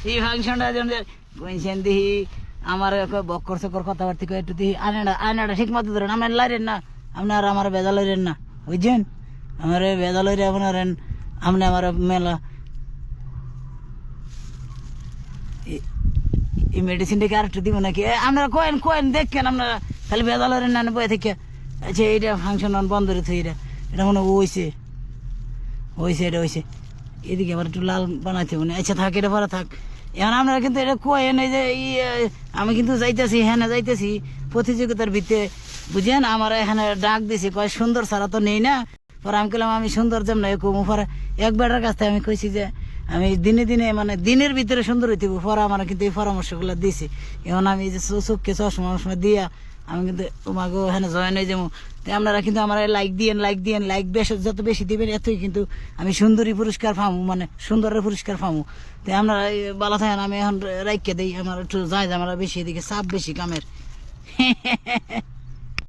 এই ফাংশনটা যেন কইছেন দিহি আমার বক্কর চক্কর কথাবার্তি কয়ে একটু দিহি আয়নাটা ঠিক মতো ধরেন আমার লাইরেন না আপনার আমার বেজা লইরেন না বুঝছেন আমার বেজা লইরে আপনার আপনি আমার মেলা এই মেডিসিনটাকে আর একটু দিব নাকি আপনারা কোয়েন দেখেন আপনারা খালি বেজা লইরেন না বয়ে থেকে আচ্ছা এইটা ফাংশন বন্ধ রেখে এটা মনে হয়েছে এটা হয়েছে এদিকে আবার একটু লাল বানাইতে মনে আচ্ছা থাক এটা পরে থাক এখন আপনারা কিন্তু এটা কোয়েন এই যে আমি কিন্তু যাইতেছি হ্যাঁ যাইতেছি প্রতিযোগিতার ভিত্তিতে বুঝেন আমার এখানে ডাক দিছি কয় সুন্দর ছাড়া তো নেই না পরে আমি বললাম আমি সুন্দর যেমন কমু পরে এক বেটার কাছ থেকে আমি কইছি যে আমি দিনে মানে দিনের ভিতরে সুন্দর হইতে পরে আমার কিন্তু এই পরামর্শগুলো দিছি এখন আমি এই যে চোখকে চশমা দিয়া আমি কিন্তু তোমাকে ওখানে জয়েন হয়ে যাবো তো আপনারা কিন্তু আমার লাইক বেশ যত বেশি দিবেন এতই কিন্তু আমি সুন্দরী পুরস্কার পাবো মানে সুন্দরের পুরস্কার পাবো তো আপনারা ভালো থাকেন আমি এখন রাইখে দিই আমার একটু যাই আমরা বেশি এদিকে চাপ বেশি কামের